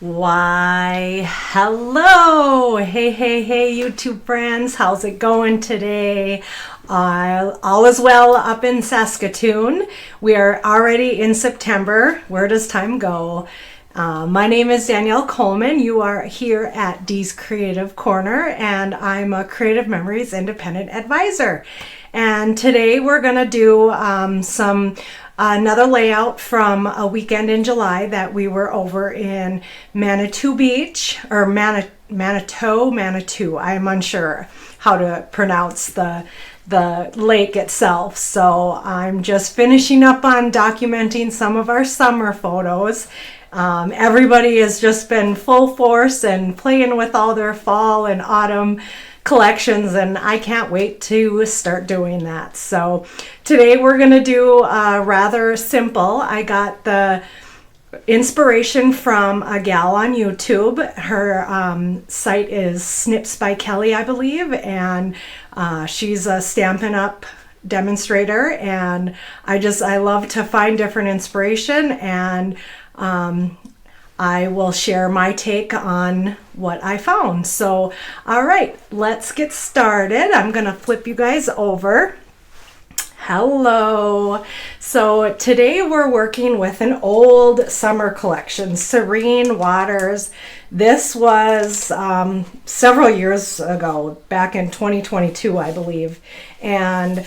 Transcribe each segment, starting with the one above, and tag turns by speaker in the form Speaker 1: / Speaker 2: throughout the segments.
Speaker 1: Why, hello! Hey, YouTube friends. How's it going today? All is well up in Saskatoon. We are already in September. Where does time go? My name is Danielle Coleman. You are here at Dee's Creative Corner, and I'm a Creative Memories Independent Advisor. And today we're going to do another layout from a weekend in July that we were over in Manitou Beach, or Manitou. I'm unsure how to pronounce the lake itself. So I'm just finishing up on documenting some of our summer photos. Everybody has just been full force and playing with all their fall and autumn collections, and I can't wait to start doing that. So today we're going to do rather simple. I got the inspiration from a gal on YouTube. Her site is Snips by Kelly, I believe, and she's a Stampin' Up! Demonstrator, and I love to find different inspiration, and I will share my take on what I found. So, all right, let's get started. I'm gonna flip you guys over. Hello. So today we're working with an old summer collection, Serene Waters. This was several years ago, back in 2022, I believe. And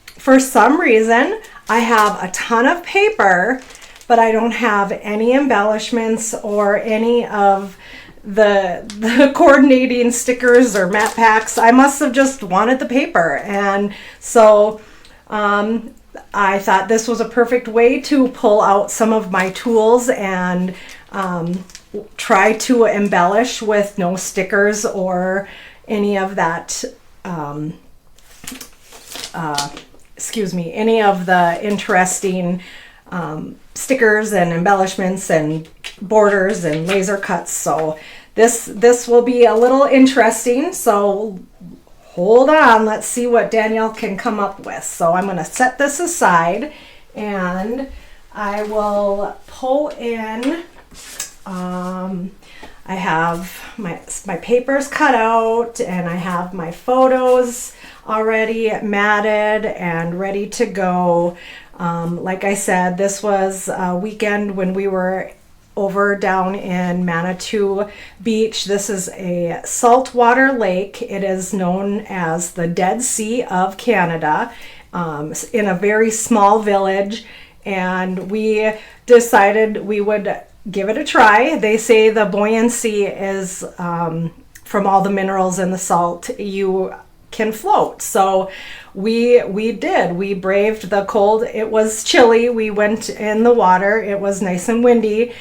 Speaker 1: for some reason, I have a ton of paper, but I don't have any embellishments or any of the coordinating stickers or matte packs. I must have just wanted the paper. And so I thought this was a perfect way to pull out some of my tools and try to embellish with no stickers or any of that, any of the interesting stickers and embellishments and borders and laser cuts. So this will be a little interesting. So hold on, let's see what Danielle can come up with. So I'm going to set this aside, and I will pull in. I have my papers cut out, and I have my photos already matted and ready to go. Like I said, this was a weekend when we were over down in Manitou Beach. This is a saltwater lake. It is known as the Dead Sea of Canada, in a very small village, and we decided we would give it a try. They say the buoyancy is from all the minerals in the salt. You can float. So we did. We braved the cold. It was chilly. We went in the water. It was nice and windy.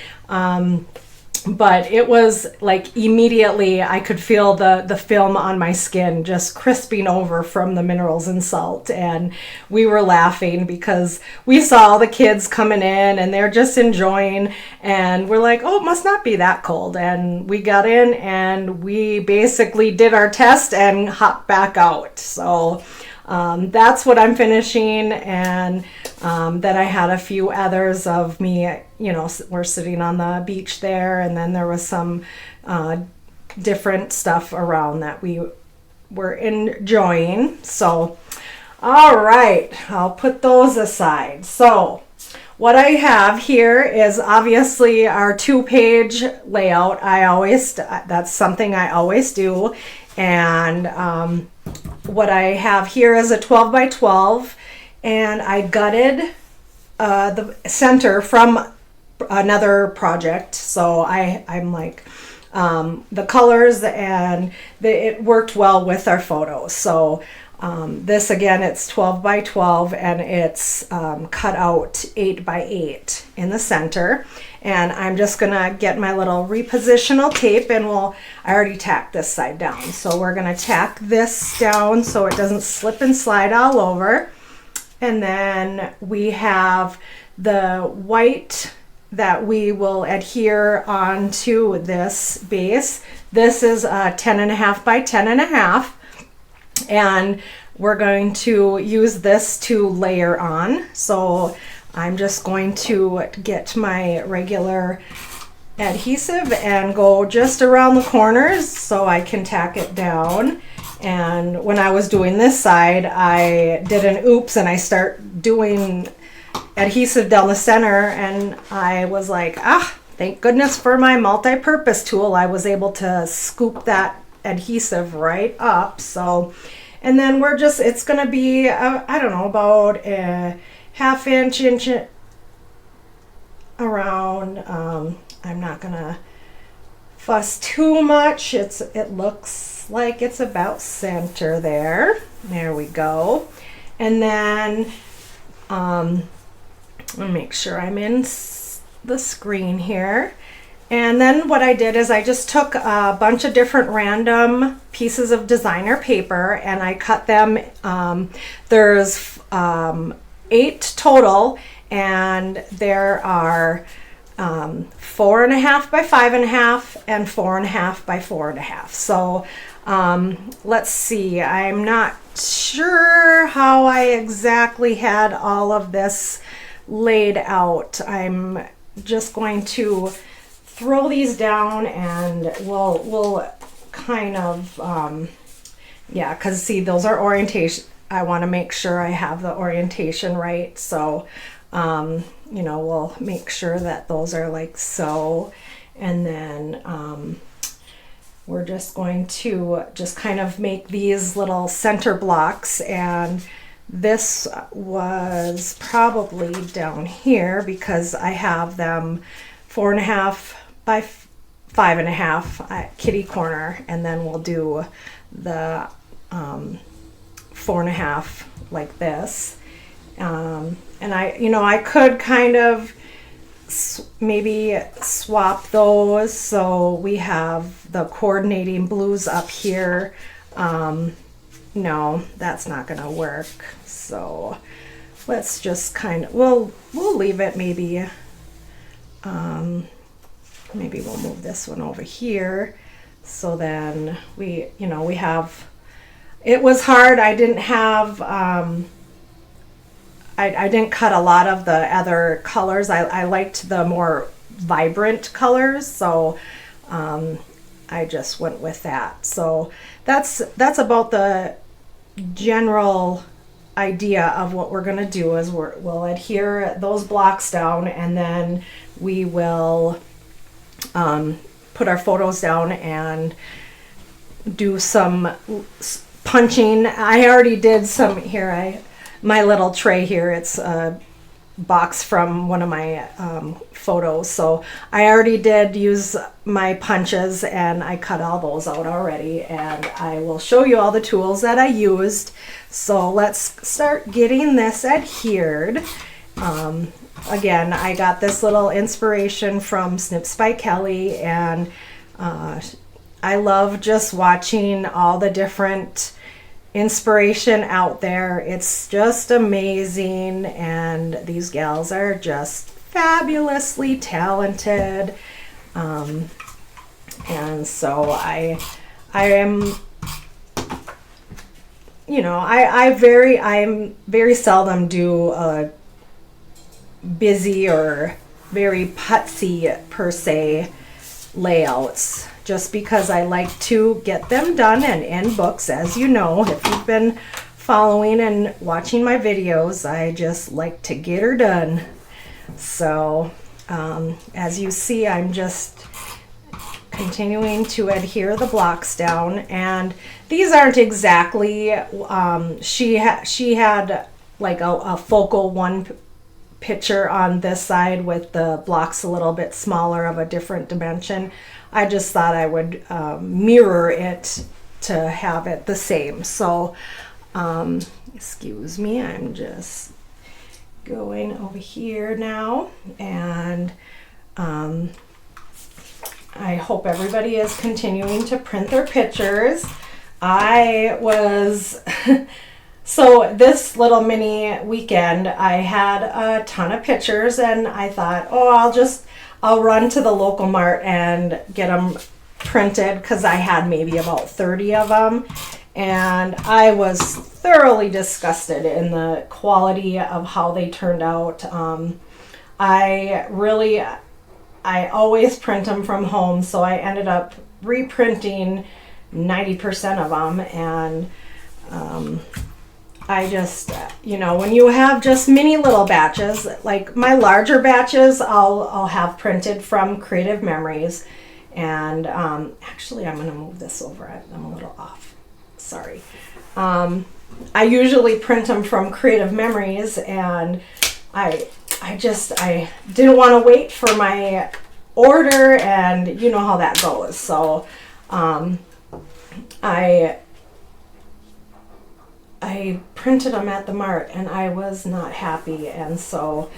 Speaker 1: But it was like immediately I could feel the film on my skin just crisping over from the minerals and salt. And we were laughing because we saw all the kids coming in and they're just enjoying. And we're like, oh, it must not be that cold. And we got in and we basically did our test and hopped back out. So that's what I'm finishing, and then I had a few others of me, we're sitting on the beach there, and then there was some different stuff around that we were enjoying. So, all right, I'll put those aside. So, what I have here is obviously our 2-page layout. That's something I always do, and what I have here is a 12 by 12, and I gutted the center from another project. So I'm like, the colors, and it worked well with our photos. So this again, it's 12 by 12, and it's cut out 8 by 8 in the center. And I'm just gonna get my little repositional tape, and I already tacked this side down. So we're gonna tack this down so it doesn't slip and slide all over. And then we have the white that we will adhere onto this base. This is a 10.5 by 10.5. And we're going to use this to layer on. So I'm just going to get my regular adhesive and go just around the corners so I can tack it down. And when I was doing this side, I did an oops and I start doing adhesive down the center, and I was like, thank goodness for my multi-purpose tool. I was able to scoop that adhesive right up. So, and then we're just, it's going to be, I don't know, about a half inch around. I'm not going to fuss too much. It looks like it's about center there. There we go. And then, let me make sure I'm in the screen here. And then what I did is I just took a bunch of different random pieces of designer paper and I cut them. There's 8 total, and there are 4.5 by 5.5 and 4.5 by 4.5. So let's see, I'm not sure how I exactly had all of this laid out. I'm just going to throw these down and we'll kind of yeah, because see, those are orientation. I want to make sure I have the orientation right, so you know, we'll make sure that those are like so. And then we're just going to just kind of make these little center blocks, and this was probably down here because I have them 4.5 by 5.5 at kitty corner, and then we'll do the 4.5 like this. And I could kind of maybe swap those so we have the coordinating blues up here. No, that's not gonna work. So let's just kind of, we'll leave it. Maybe maybe we'll move this one over here. So then we have, it was hard. I didn't have, I didn't cut a lot of the other colors. I liked the more vibrant colors, so I just went with that. So that's about the general idea of what we're going to do. Is we'll adhere those blocks down, and then we will put our photos down and do some punching. I already did some here. My little tray here, it's a box from one of my photos, so I already did use my punches and I cut all those out already, and I will show you all the tools that I used. So let's start getting this adhered. Again, I got this little inspiration from Snips by Kelly, and I love just watching all the different inspiration out there. It's just amazing, and these gals are just fabulously talented. And so I am, I'm very seldom do a busy or very putsy per se layouts, just because I like to get them done and in books. As you know, if you've been following and watching my videos, I just like to get her done. So as you see, I'm just continuing to adhere the blocks down, and these aren't exactly she had like a focal one picture on this side with the blocks a little bit smaller of a different dimension. I just thought I would mirror it to have it the same. So excuse me, I'm just going over here now, and I hope everybody is continuing to print their pictures. I was so this little mini weekend, I had a ton of pictures, and I thought, I'll run to the local mart and get them printed, because I had maybe about 30 of them, and I was thoroughly disgusted in the quality of how they turned out. I I always print them from home, so I ended up reprinting 90% of them. And I just, you know, when you have just mini little batches, like my larger batches, I'll have printed from Creative Memories. And actually, I'm going to move this over. I'm a little off. Sorry. I usually print them from Creative Memories, and I didn't want to wait for my order, and you know how that goes. So I printed them at the Mart, and I was not happy, and so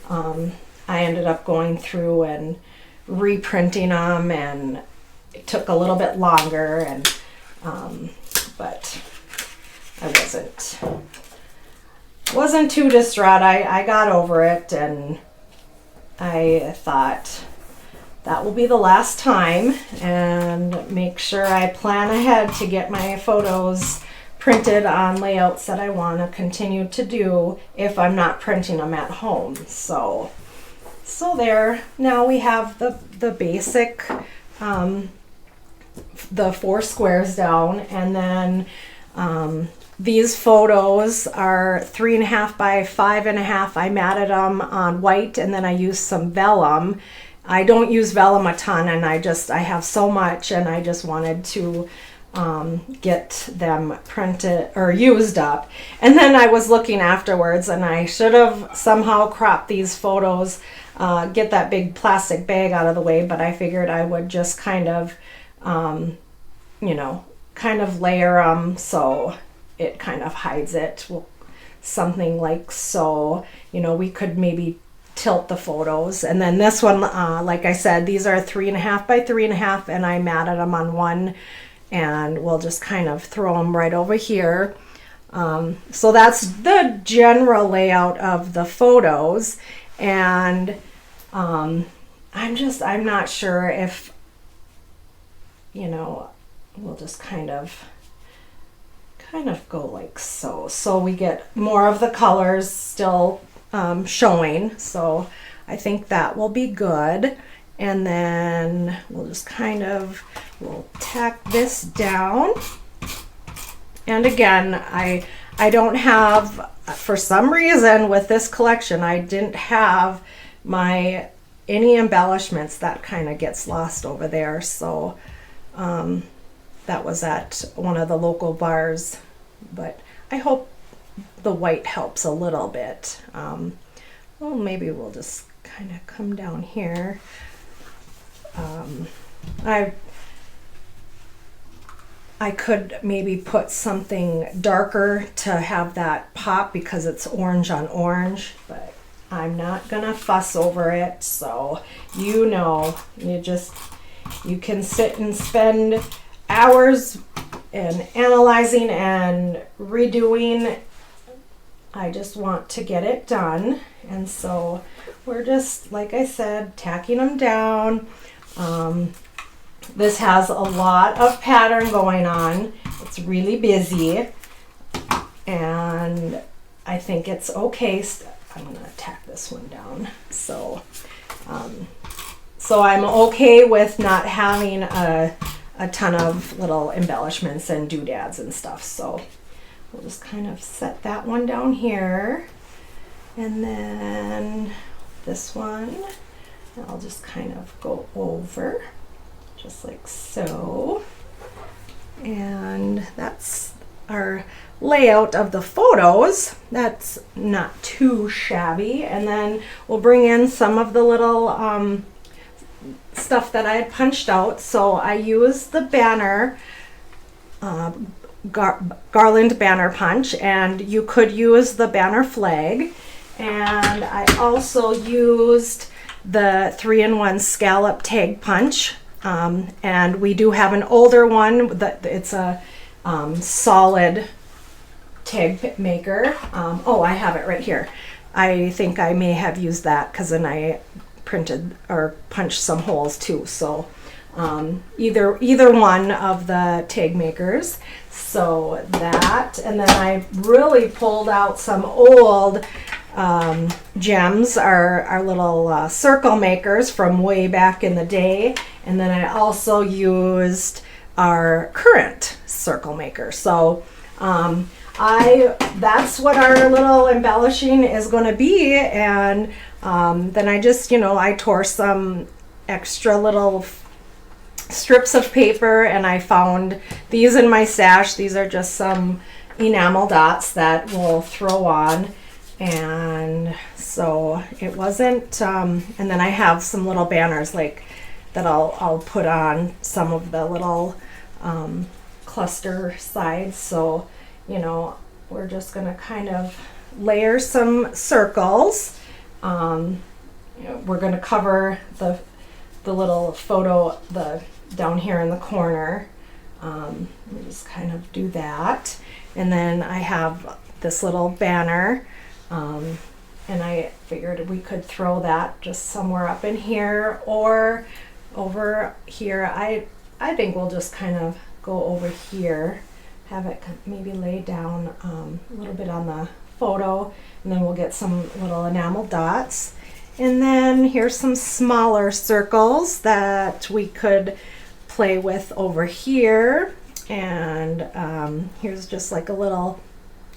Speaker 1: I ended up going through and reprinting them, and it took a little bit longer, and but I wasn't too distraught. I got over it, and I thought that will be the last time, and make sure I plan ahead to get my photos printed on layouts that I want to continue to do if I'm not printing them at home. So there. Now we have the basic, the 4 squares down, and then these photos are 3.5 by 5.5. I matted them on white, and then I used some vellum. I don't use vellum a ton, and I have so much, and I just wanted to get them printed or used up. And then I was looking afterwards, and I should have somehow cropped these photos, get that big plastic bag out of the way, but I figured I would just kind of, you know, kind of layer them so it kind of hides it. Well, something like so, you know, we could maybe tilt the photos. And then this one, like I said, these are 3.5 by 3.5, and I matted them on one, and we'll just kind of throw them right over here. So that's the general layout of the photos, and I'm not sure if, you know, we'll just kind of go like so. So we get more of the colors still showing. So I think that will be good. And then we'll just we'll tack this down. And again, I don't have, for some reason with this collection, I didn't have any embellishments. That kind of gets lost over there. So that was at one of the local bars, but I hope the white helps a little bit. Well, maybe we'll just kind of come down here. I could maybe put something darker to have that pop because it's orange on orange, but I'm not gonna fuss over it. So, you know, you can sit and spend hours in analyzing and redoing. I just want to get it done, and so we're just, like I said, tacking them down. This has a lot of pattern going on. It's really busy, and I think it's okay. I'm gonna tack this one down. So I'm okay with not having a ton of little embellishments and doodads and stuff. So we'll just kind of set that one down here, and then this one I'll just kind of go over just like so. And that's our layout of the photos. That's not too shabby. And then we'll bring in some of the little stuff that I had punched out. So I used the banner, garland banner punch, and you could use the banner flag. And I also used the 3-in-1 scallop tag punch. And we do have an older one that it's a solid tag maker. Oh, I have it right here. I think I may have used that because then I printed or punched some holes too. So either one of the tag makers. So that, and then I really pulled out some old gems, our little circle makers from way back in the day. And then I also used our current circle maker. So that's what our little embellishing is going to be. And then I just, I tore some extra little strips of paper, and I found these in my stash. These are just some enamel dots that we'll throw on. And so it wasn't, and then I have some little banners like that I'll put on some of the little cluster sides. So, we're just going to kind of layer some circles. We're going to cover the little photo down here in the corner. We just kind of do that. And then I have this little banner. And I figured we could throw that just somewhere up in here or over here. I think we'll just kind of go over here, have it maybe lay down a little bit on the photo, and then we'll get some little enamel dots. And then here's some smaller circles that we could play with over here. And here's just like a little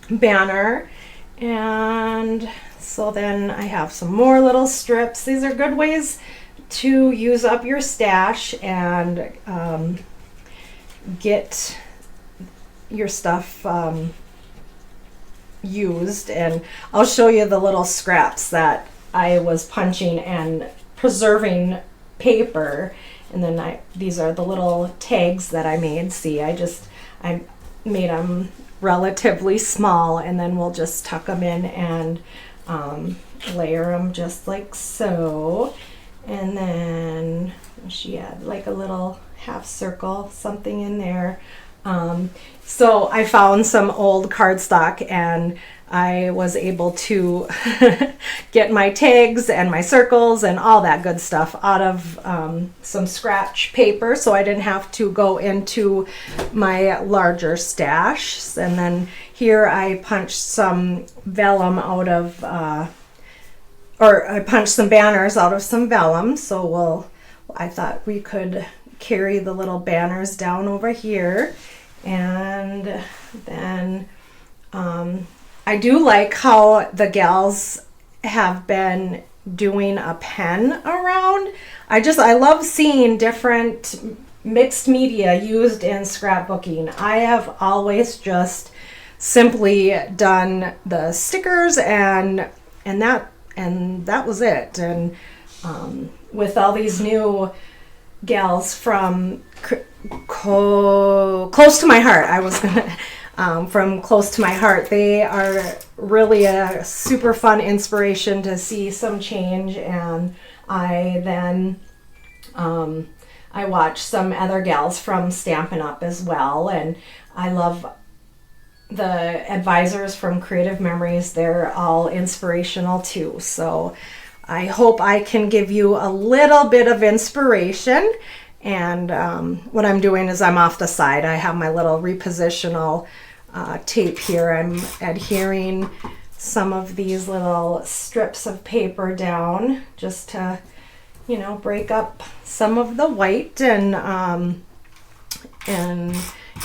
Speaker 1: banner. And so then I have some more little strips. These are good ways to use up your stash and get your stuff used. And I'll show you the little scraps that I was punching and preserving paper. And then these are the little tags that I made. See, I made them relatively small, and then we'll just tuck them in and layer them just like so. And then she had like a little half circle, something in there. So I found some old cardstock, and I was able to get my tags and my circles and all that good stuff out of some scratch paper, so I didn't have to go into my larger stash. And then here I punched some vellum out of, I punched some banners out of some vellum. So I thought we could carry the little banners down over here. And then I do like how the gals have been doing a pen around. I love seeing different mixed media used in scrapbooking. I have always just simply done the stickers and that was it. And with all these new gals from Close to My Heart, I was gonna from Close to My Heart, they are really a super fun inspiration to see some change. And I then I watched some other gals from Stampin' Up as well, and I love the advisors from Creative Memories. They're all inspirational too. So I hope I can give you a little bit of inspiration. And what I'm doing is I'm off the side. I have my little repositional tape here. I'm adhering some of these little strips of paper down just to, break up some of the white and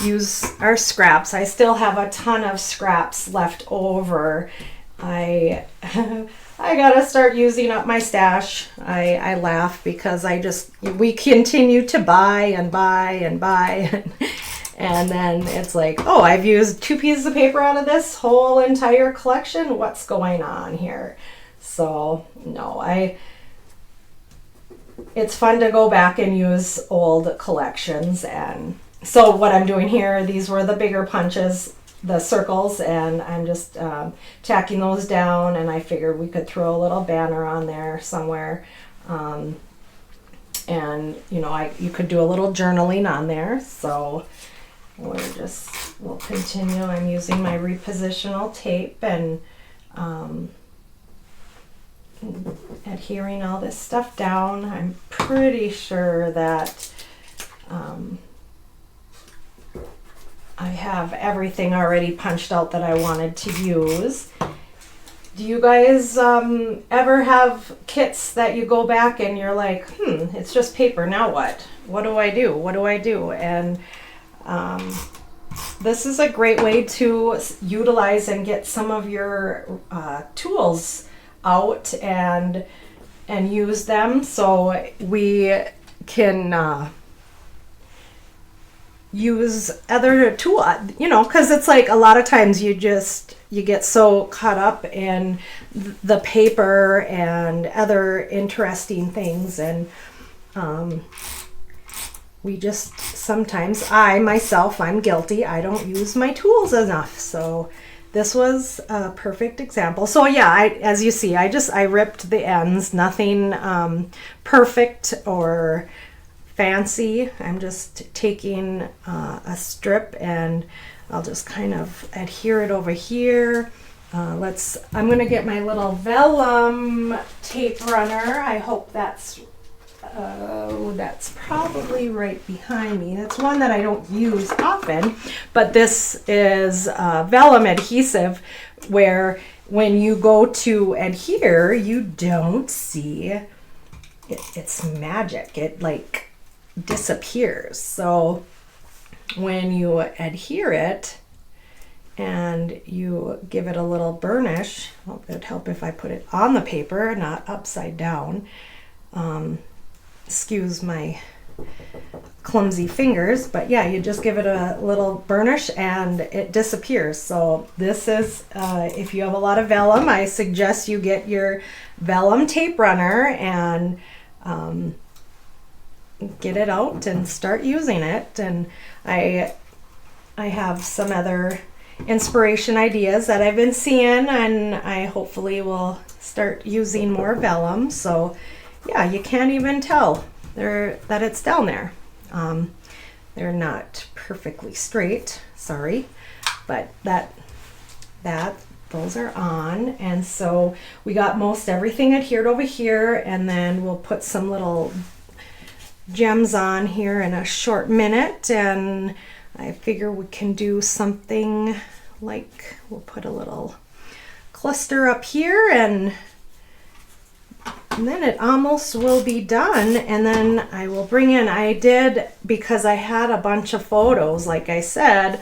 Speaker 1: use our scraps. I still have a ton of scraps left over. I gotta start using up my stash. I laugh because we continue to buy and buy and buy. And then it's like, oh, I've used 2 pieces of paper out of this whole entire collection. What's going on here? So no, it's fun to go back and use old collections. And so what I'm doing here, these were the bigger punches, the circles, and I'm just tacking those down, and I figured we could throw a little banner on there somewhere. And you could do a little journaling on there. So we'll continue. I'm using my repositional tape and adhering all this stuff down. I'm pretty sure that I have everything already punched out that I wanted to use. Do you guys ever have kits that you go back and you're like, it's just paper, now what? What do I do? What do I do? And this is a great way to utilize and get some of your tools out and use them, so we can use other tool, because it's like a lot of times you get so caught up in the paper and other interesting things, and we just sometimes, I'm guilty, I don't use my tools enough. So this was a perfect example. So yeah, as you see, I ripped the ends, nothing perfect or fancy. I'm just taking a strip and I'll just kind of adhere it over here. I'm gonna get my little vellum tape runner. I hope that's probably right behind me. That's one that I don't use often, but this is vellum adhesive, where when you go to adhere, you don't see it. It's magic. It like disappears. So when you adhere it and you give it a little burnish, it would help if I put it on the paper, not upside down. Excuse my clumsy fingers, but yeah, you just give it a little burnish and it disappears. So this is, if you have a lot of vellum, I suggest you get your vellum tape runner and get it out and start using it. And I have some other inspiration ideas that I've been seeing, and I hopefully will start using more vellum. So yeah, you can't even tell that it's down there. They're not perfectly straight, sorry, but those are on. And so we got most everything adhered over here, and then we'll put some little gems on here in a short minute, and I figure we can do something like, we'll put a little cluster up here, and then it almost will be done. And then I will bring in, because I had a bunch of photos, like I said,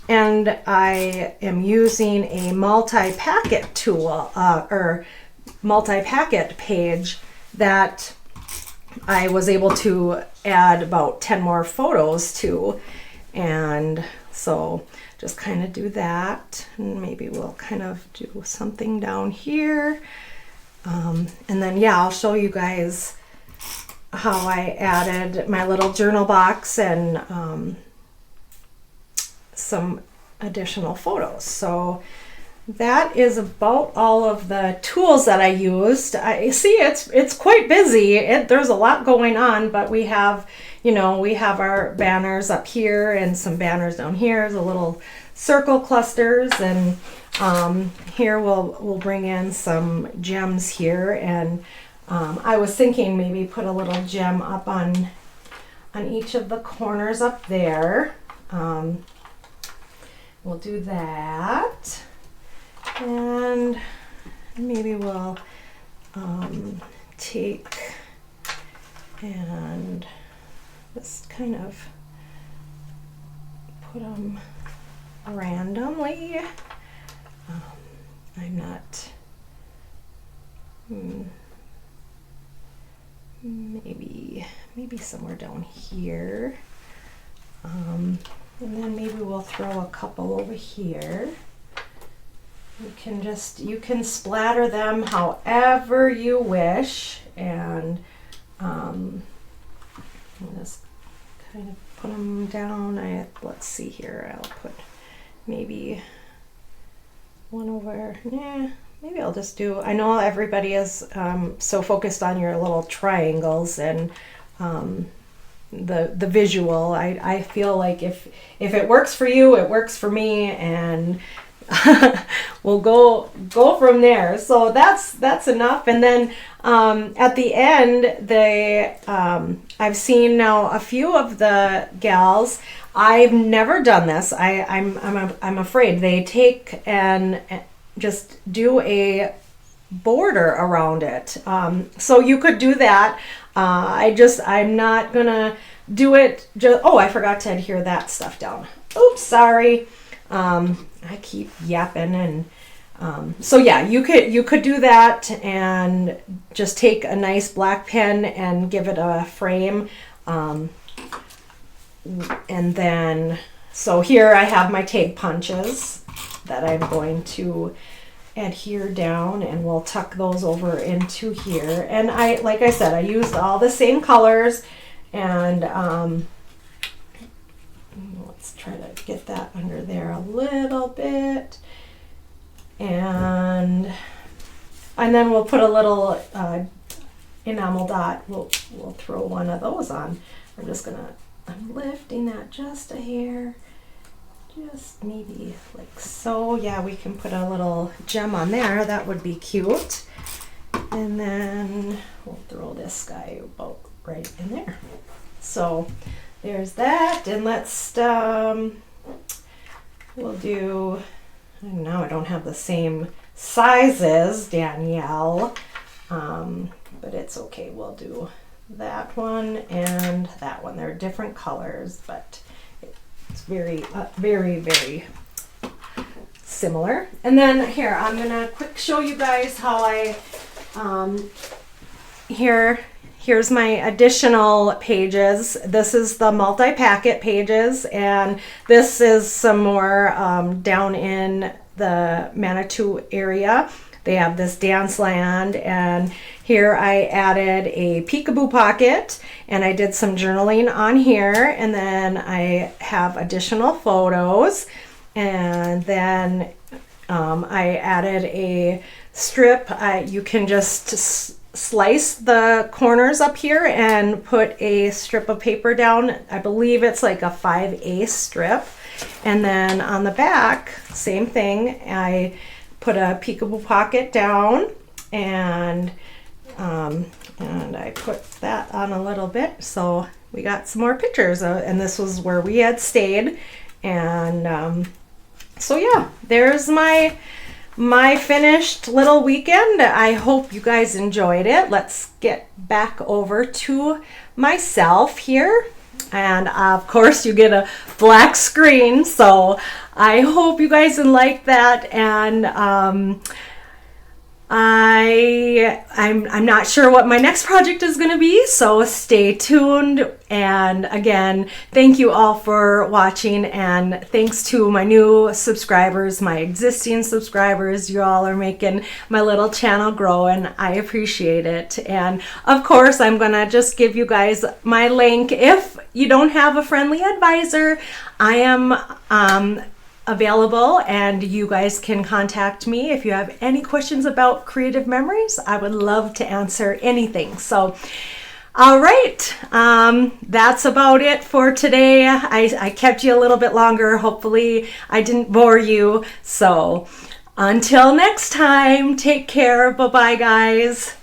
Speaker 1: and I am using a multi-packet tool, or multi-packet page that I was able to add about 10 more photos to. And so just kind of do that, and maybe we'll kind of do something down here. And then yeah, I'll show you guys how I added my little journal box and some additional photos. So that is about all of the tools that I used. I see it's quite busy. There's a lot going on, but we have our banners up here and some banners down here, the little circle clusters, and here we'll bring in some gems here. And I was thinking maybe put a little gem up on each of the corners up there. We'll do that. And maybe we'll take and just kind of put them randomly. I'm not, maybe somewhere down here. And then maybe we'll throw a couple over here. You can splatter them however you wish, and I'll just kind of put them down. Let's see here, I'll put maybe one over, maybe I'll just do, I know everybody is so focused on your little triangles and the visual. I feel like if it works for you, it works for me, and we'll go from there. So that's enough. And then at the end, I've seen now a few of the gals. I've never done this. I'm afraid they take and just do a border around it. So you could do that. I'm not gonna do it oh, I forgot to adhere that stuff down. Oops, sorry. I keep yapping. And so yeah, you could do that and just take a nice black pen and give it a frame. And then, so here I have my tape punches that I'm going to adhere down, and we'll tuck those over into here. And like I said, I used all the same colors, and let's try to get that under there a little bit. And then we'll put a little enamel dot. We'll throw one of those on. I'm lifting that just a hair, just maybe like so. Yeah, we can put a little gem on there. That would be cute. And then we'll throw this guy about right in there. So there's that. And let's we'll do, now I don't have the same sizes, Danielle, but it's okay. We'll do that one and that one. They're different colors, but it's very, very similar. And then here, I'm gonna quick show you guys how I, here's my additional pages. This is the multi-packet pages, and this is some more down in the Manitou area. They have this dance land, and here I added a peekaboo pocket, and I did some journaling on here, and then I have additional photos, and then I added a strip. You can just slice the corners up here and put a strip of paper down. I believe it's like a 5/8 strip. And then on the back, same thing. I put a peekaboo pocket down, and I put that on a little bit. So we got some more pictures, and this was where we had stayed. And so yeah, there's my finished little weekend. I hope you guys enjoyed it. Let's get back over to myself here. And of course you get a black screen, so I hope you guys like that. And I'm not sure what my next project is going to be, so stay tuned. And again, thank you all for watching, and thanks to my new subscribers, my existing subscribers. You all are making my little channel grow, and I appreciate it. And of course, I'm going to just give you guys my link. If you don't have a friendly advisor, I am available, and you guys can contact me if you have any questions about creative memories. I would love to answer anything. So all right, that's about it for today. I kept you a little bit longer. Hopefully I didn't bore you. So until next time, take care. Bye-bye, guys.